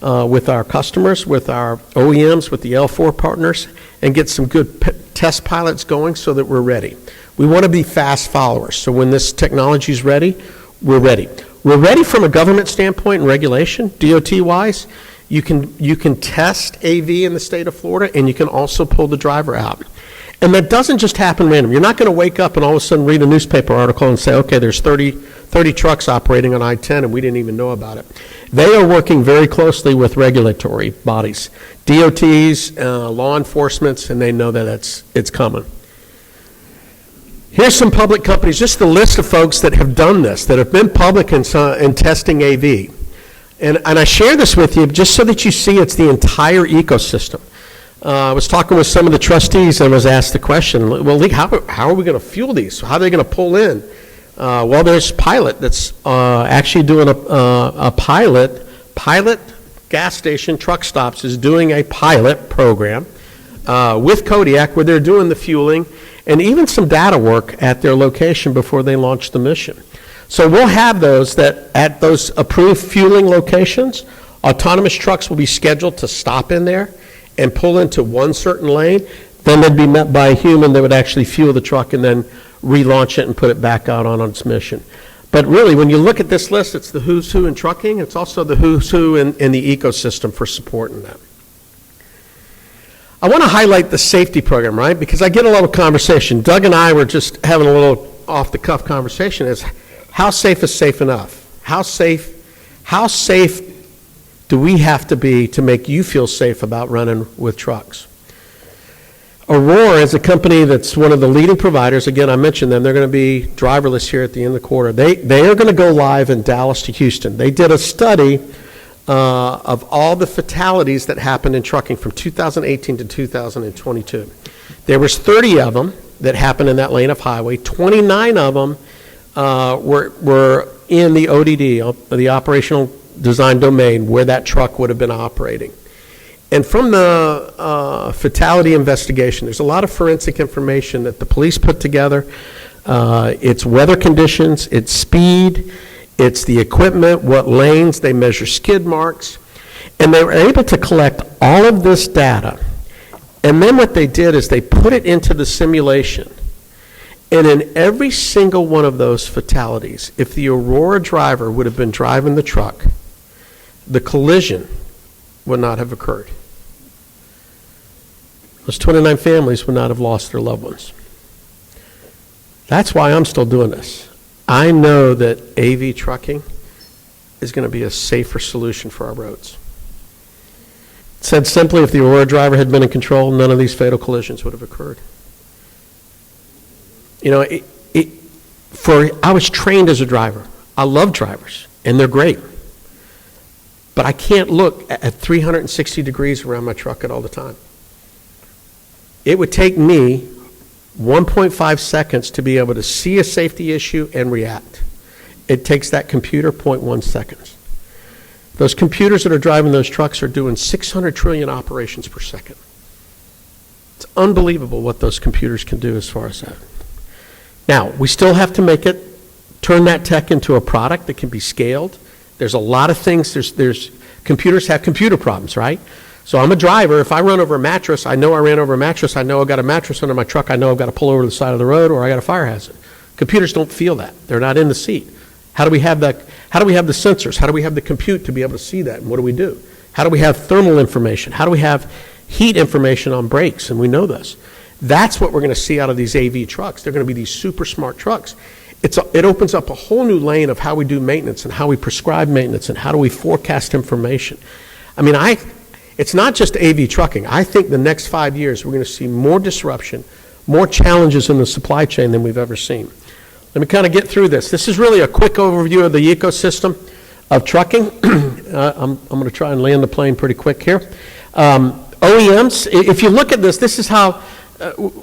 with our customers, with our OEMs, with the L4 partners, and get some good test pilots going so that we're ready. We want to be fast followers, so when this technology is ready, we're ready. We're ready from a government standpoint and regulation, DOT-wise. You can test AV in the state of Florida, and you can also pull the driver out. And that doesn't just happen random. You're not going to wake up and all of a sudden read a newspaper article and say, okay, there's 30 trucks operating on I-10 and we didn't even know about it. They are working very closely with regulatory bodies, DOTs, law enforcements, and they know that it's coming. Here's some public companies, just the list of folks that have done this, that have been public in testing AV. And I share this with you just so that you see it's the entire ecosystem. I was talking with some of the trustees and was asked the question, well, Lee, how are we going to fuel these? How are they going to pull in? Well, there's Pilot that's actually doing a pilot gas station truck stops is doing a pilot program with Kodiak where they're doing the fueling and even some data work at their location before they launch the mission. So we'll have those that at those approved fueling locations, autonomous trucks will be scheduled to stop in there and pull into one certain lane. Then they'd be met by a human that would actually fuel the truck and then relaunch it and put it back out on its mission. But really, when you look at this list, it's the who's who in trucking. It's also the who's who in the ecosystem for supporting that. I want to highlight the safety program, right? Because I get a lot of conversation. Doug and I were just having a little off-the-cuff conversation. Is how safe is safe enough? How safe do we have to be to make you feel safe about running with trucks? Aurora is a company that's one of the leading providers. Again, I mentioned them. They're going to be driverless here at the end of the quarter. They are going to go live in Dallas to Houston. They did a study of all the fatalities that happened in trucking from 2018 to 2022. There was 30 of them that happened in that lane of highway. 29 of them were in the ODD, the operational design domain, where that truck would have been operating. And from the fatality investigation, there's a lot of forensic information that the police put together. It's weather conditions, it's speed, it's the equipment, what lanes, they measure skid marks. And they were able to collect all of this data. And then what they did is they put it into the simulation. And in every single one of those fatalities, if the Aurora driver would have been driving the truck, the collision would not have occurred. Those 29 families would not have lost their loved ones. That's why I'm still doing this. I know that AV trucking is going to be a safer solution for our roads. Said simply, if the Aurora driver had been in control, none of these fatal collisions would have occurred. You know, I was trained as a driver. I love drivers, and they're great. But I can't look at 360 degrees around my truck at all the time. It would take me 1.5 seconds to be able to see a safety issue and react. It takes that computer 0.1 seconds. Those computers that are driving those trucks are doing 600 trillion operations per second. It's unbelievable what those computers can do as far as that. Now, we still have to turn that tech into a product that can be scaled. There's a lot of things. There's computers have computer problems, right? So I'm a driver. If I run over a mattress, I know I ran over a mattress. I know I've got a mattress under my truck. I know I've got to pull over to the side of the road, or I got a fire hazard. Computers don't feel that. They're not in the seat. How do we have that? How do we have the sensors? How do we have the compute to be able to see that? And what do we do? How do we have thermal information? How do we have heat information on brakes? And we know this. That's what we're going to see out of these AV trucks. They're going to be these super smart trucks. It opens up a whole new lane of how we do maintenance and how we prescribe maintenance and how do we forecast information. I mean, it's not just AV trucking. I think the next 5 years we're going to see more disruption, more challenges in the supply chain than we've ever seen. Let me kind of get through this. This is really a quick overview of the ecosystem of trucking. I'm going to try and land the plane pretty quick here. OEMs, if you look at this, this is how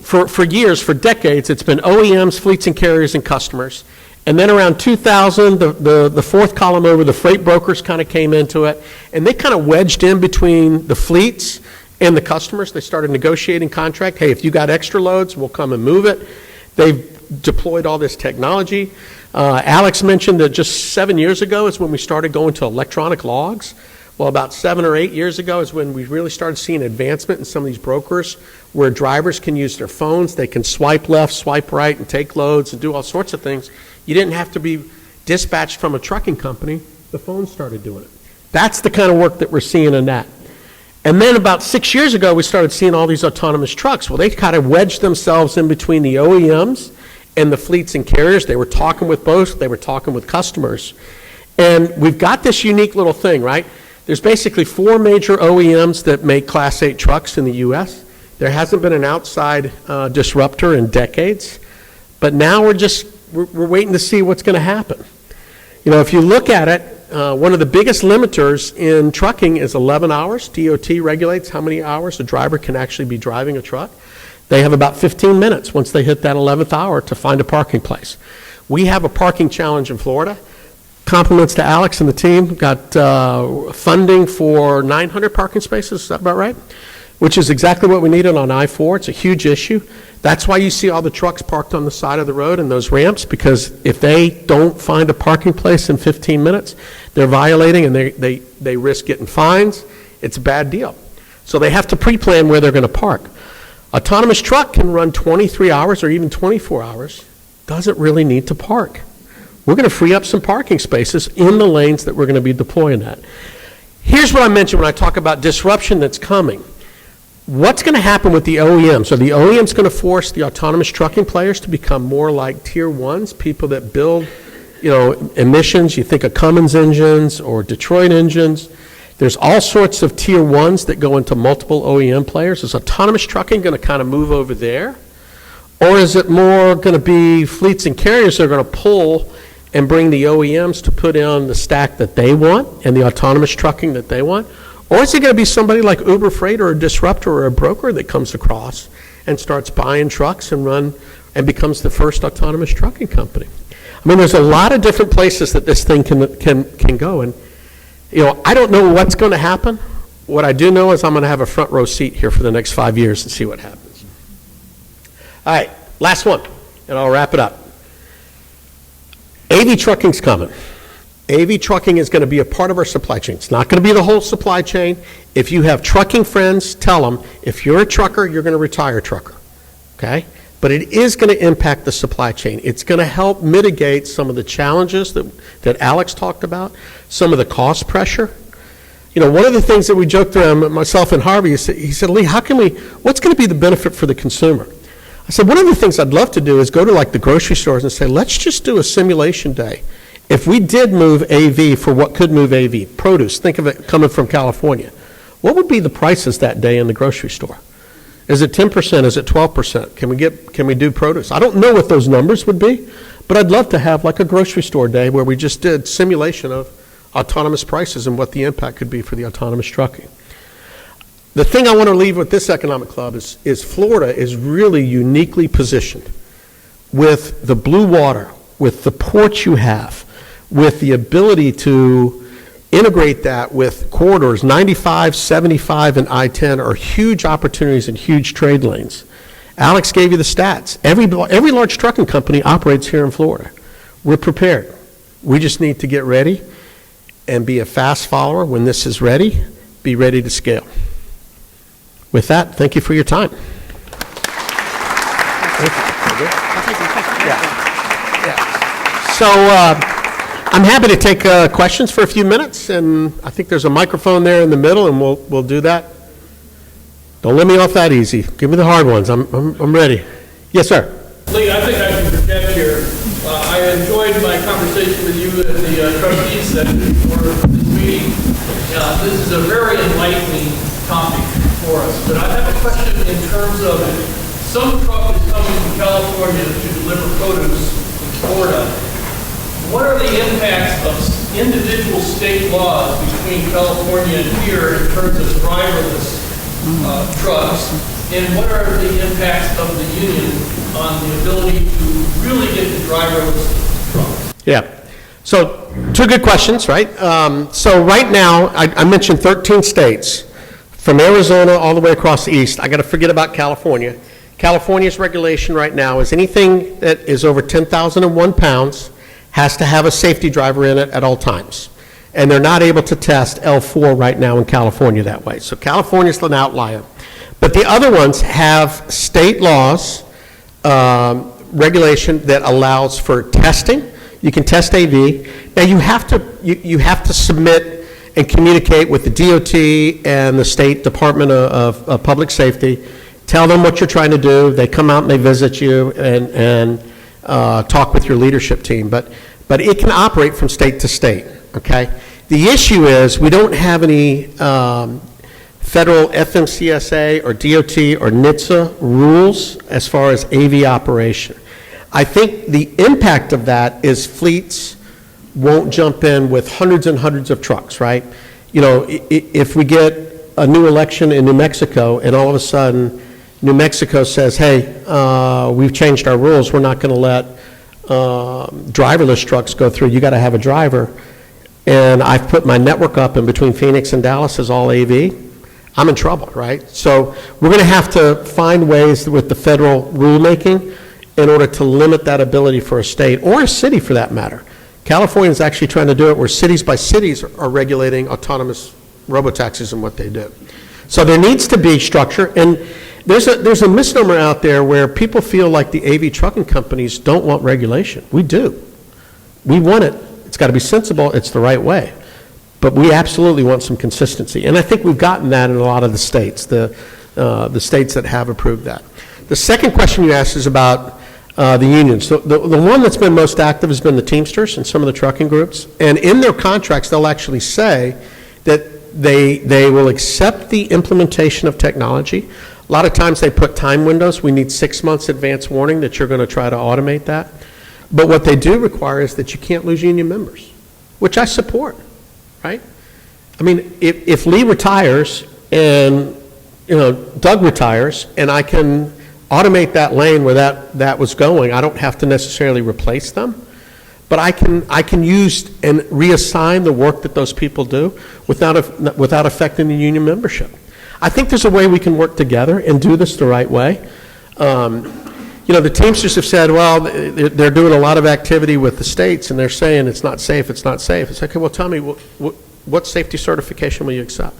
for years, for decades, it's been OEMs, fleets and carriers, and customers. And then around 2000, the fourth column over, the freight brokers kind of came into it, and they kind of wedged in between the fleets and the customers. They started negotiating contract. Hey, if you got extra loads, we'll come and move it. They've deployed all this technology. Alex mentioned that just 7 years ago is when we started going to electronic logs. Well, about 7 or 8 years ago is when we really started seeing advancement in some of these brokers where drivers can use their phones. They can swipe left, swipe right, and take loads and do all sorts of things. You didn't have to be dispatched from a trucking company. The phone started doing it. That's the kind of work that we're seeing in that. And then about 6 years ago, we started seeing all these autonomous trucks. Well, they kind of wedged themselves in between the OEMs and the fleets and carriers. They were talking with both. They were talking with customers. And we've got this unique little thing, right? There's basically 4 major OEMs that make Class 8 trucks in the U.S. There hasn't been an outside disruptor in decades. But now we're waiting to see what's going to happen. You know, if you look at it, one of the biggest limiters in trucking is 11 hours. DOT regulates how many hours a driver can actually be driving a truck. They have about 15 minutes once they hit that 11th hour to find a parking place. We have a parking challenge in Florida. Compliments to Alex and the team. Got funding for 900 parking spaces, is that about right? Which is exactly what we needed on I-4. It's a huge issue. That's why you see all the trucks parked on the side of the road and those ramps, because if they don't find a parking place in 15 minutes, they're violating and they risk getting fines. It's a bad deal. So they have to pre-plan where they're going to park. Autonomous truck can run 23 hours or even 24 hours. Doesn't really need to park. We're going to free up some parking spaces in the lanes that we're going to be deploying at. Here's what I mentioned when I talk about disruption that's coming. What's going to happen with the OEMs? So the OEM's going to force the autonomous trucking players to become more like tier ones, people that build, emissions. You think of Cummins engines or Detroit engines. There's all sorts of tier ones that go into multiple OEM players. Is autonomous trucking going to kind of move over there? Or is it more going to be fleets and carriers that are going to pull and bring the OEMs to put in the stack that they want and the autonomous trucking that they want? Or is it going to be somebody like Uber Freight or a disruptor or a broker that comes across and starts buying trucks and becomes the first autonomous trucking company? I mean, there's a lot of different places that this thing can go. And, I don't know what's going to happen. What I do know is I'm going to have a front row seat here for the next 5 years and see what happens. All right, last one, and I'll wrap it up. AV trucking's coming. AV trucking is going to be a part of our supply chain. It's not going to be the whole supply chain. If you have trucking friends, tell them, if you're a trucker, you're going to retire trucker, okay? But it is going to impact the supply chain. It's going to help mitigate some of the challenges that Alex talked about, some of the cost pressure. One of the things that we joked around, myself and Harvey, he said, Lee, what's going to be the benefit for the consumer? I said, one of the things I'd love to do is go to like the grocery stores and say, let's just do a simulation day. If we did move AV for what could move AV, produce, think of it coming from California. what would be the prices that day in the grocery store? Is it 10%? Is it 12%? Can we do produce? I don't know what those numbers would be, but I'd love to have like a grocery store day where we just did simulation of autonomous prices and what the impact could be for the autonomous trucking. The thing I want to leave with this economic club is Florida is really uniquely positioned with the blue water, with the ports you have, with the ability to integrate that with corridors. 95, 75, and I-10 are huge opportunities and huge trade lanes. Alex gave you the stats. Every large trucking company operates here in Florida. We're prepared. We just need to get ready and be a fast follower. When this is ready, be ready to scale. With that, thank you for your time. So I'm happy to take questions for a few minutes, and I think there's a microphone there in the middle, and we'll do that. Don't let me off that easy. Give me the hard ones. I'm ready. Yes, sir. Lee, I think I can project here. I enjoyed my conversation with you at the trustees session for this meeting. This is a very enlightening topic for us. But I have a question in terms of some truck is coming from California to deliver produce in Florida. What are the impacts of individual state laws between California and here in terms of driverless trucks? And what are the impacts of the union on the ability to really get the driverless trucks? Yeah. So two good questions, right? So right now, I mentioned 13 states, from Arizona all the way across the east. I got to forget about California. California's regulation right now is anything that is over 10,001 pounds has to have a safety driver in it at all times. And they're not able to test L4 right now in California that way. So California's an outlier. But the other ones have state laws, regulation that allows for testing. You can test AV. Now you have to submit and communicate with the DOT and the State Department of Public Safety. Tell them what you're trying to do. They come out and they visit you and talk with your leadership team. But it can operate from state to state, okay? The issue is we don't have any federal FMCSA or DOT or NHTSA rules as far as AV operation. I think the impact of that is fleets won't jump in with hundreds and hundreds of trucks, right? You know, if we get a new election in New Mexico and all of a sudden New Mexico says, hey, we've changed our rules, we're not going to let driverless trucks go through, you got to have a driver, and I've put my network up in between Phoenix and Dallas as all AV, I'm in trouble, right? So we're going to have to find ways with the federal rulemaking in order to limit that ability for a state or a city for that matter. California is actually trying to do it where cities by cities are regulating autonomous robotaxis and what they do. So there needs to be structure, and there's a misnomer out there where people feel like the AV trucking companies don't want regulation. We do. We want it. It's got to be sensible. It's the right way. But we absolutely want some consistency, and I think we've gotten that in a lot of the states, the states that have approved that. The second question you asked is about the unions. The one that's been most active has been the Teamsters and some of the trucking groups. And in their contracts, they'll actually say that they will accept the implementation of technology. A lot of times they put time windows. We need 6 months advance warning that you're going to try to automate that. But what they do require is that you can't lose union members, which I support, right? I mean, if Lee retires and Doug retires and I can automate that lane where that was going, I don't have to necessarily replace them, but I can use and reassign the work that those people do without affecting the union membership. I think there's a way we can work together and do this the right way. The Teamsters have said, well, they're doing a lot of activity with the states and they're saying it's not safe, it's not safe. It's like, okay, well, tell me, what safety certification will you accept?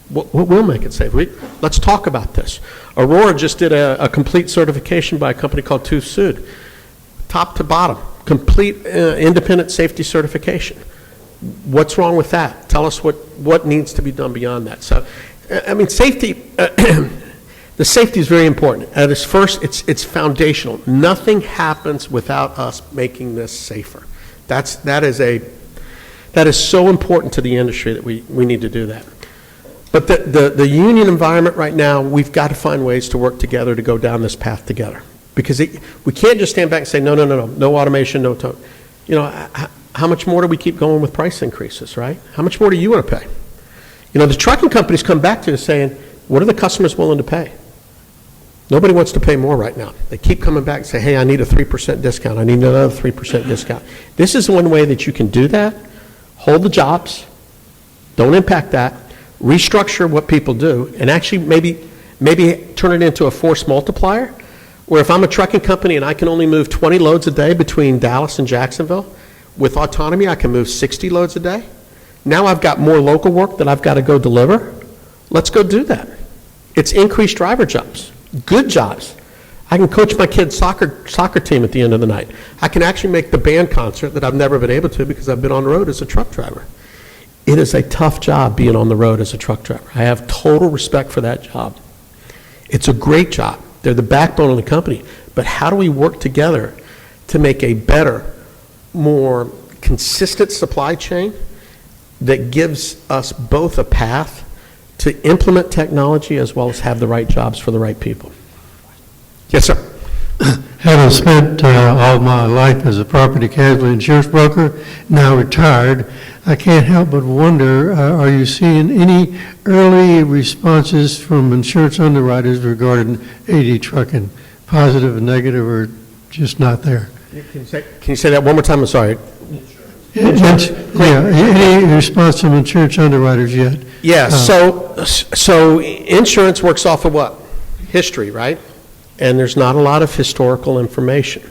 What will make it safe? Let's talk about this. Aurora just did a complete certification by a company called Tooth Sud, top to bottom, complete independent safety certification. What's wrong with that? Tell us what needs to be done beyond that. So, I mean, safety, the safety is very important. At its first, it's foundational. Nothing happens without us making this safer. That is so important to the industry that we need to do that. But the union environment right now, we've got to find ways to work together to go down this path together. Because we can't just stand back and say, no automation, no tone. How much more do we keep going with price increases, right? How much more do you want to pay? The trucking companies come back to us saying, what are the customers willing to pay? Nobody wants to pay more right now. They keep coming back and say, hey, I need a 3% discount. I need another 3% discount. This is one way that you can do that. Hold the jobs. Don't impact that. Restructure what people do, and actually maybe turn it into a force multiplier, where if I'm a trucking company and I can only move 20 loads a day between Dallas and Jacksonville, with autonomy I can move 60 loads a day. Now I've got more local work that I've got to go deliver. Let's go do that. It's increased driver jobs, good jobs. I can coach my kid's soccer team at the end of the night. I can actually make the band concert that I've never been able to because I've been on the road as a truck driver. It is a tough job being on the road as a truck driver. I have total respect for that job. It's a great job. They're the backbone of the company. But how do we work together to make a better, more consistent supply chain that gives us both a path to implement technology as well as have the right jobs for the right people? Yes, sir. Having spent all my life as a property casualty insurance broker, now retired, I can't help but wonder, are you seeing any early responses from insurance underwriters regarding AD trucking, positive and negative, or just not there? Can you say that one more time? I'm sorry. Any response from insurance underwriters yet? Yeah, so insurance works off of what? History, right? And there's not a lot of historical information.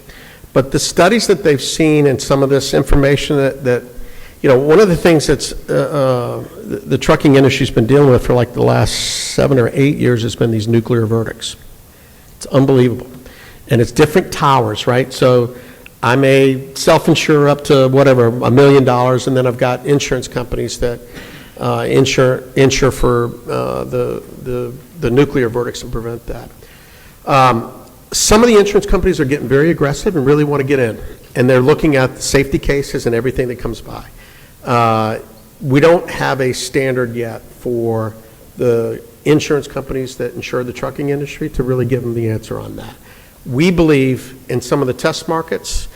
But the studies that they've seen and some of this information that one of the things that's the trucking industry's been dealing with for like the last 7 or 8 years has been these nuclear verdicts. It's unbelievable. And it's different towers, right? So I may self-insure up to whatever, $1 million, and then I've got insurance companies that insure for the nuclear verdicts and prevent that. Some of the insurance companies are getting very aggressive and really want to get in, and they're looking at the safety cases and everything that comes by. We don't have a standard yet for the insurance companies that insure the trucking industry to really give them the answer on that. We believe in some of the test markets,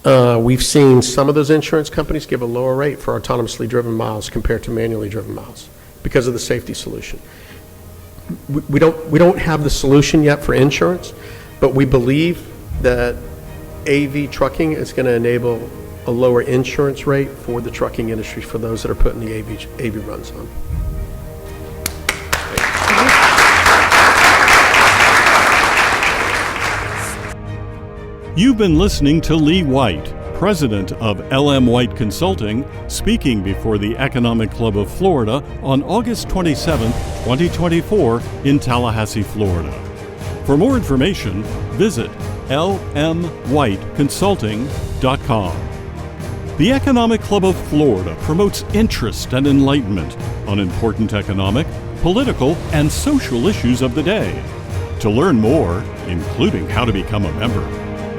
we've seen some of those insurance companies give a lower rate for autonomously driven miles compared to manually driven miles because of the safety solution. We don't have the solution yet for insurance, but we believe that AV trucking is going to enable a lower insurance rate for the trucking industry for those that are putting the AV runs on. You've been listening to Lee White, president of LM White Consulting, speaking before the Economic Club of Florida on August 27, 2024 in Tallahassee, Florida. For more information, visit lmwhiteconsulting.com. The Economic Club of Florida promotes interest and enlightenment on important economic, political, and social issues of the day. To learn more, including how to become a member,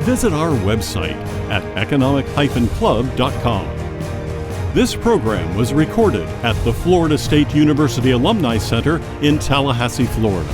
visit our website at economic-club.com. This program was recorded at the Florida State University Alumni Center in Tallahassee, Florida.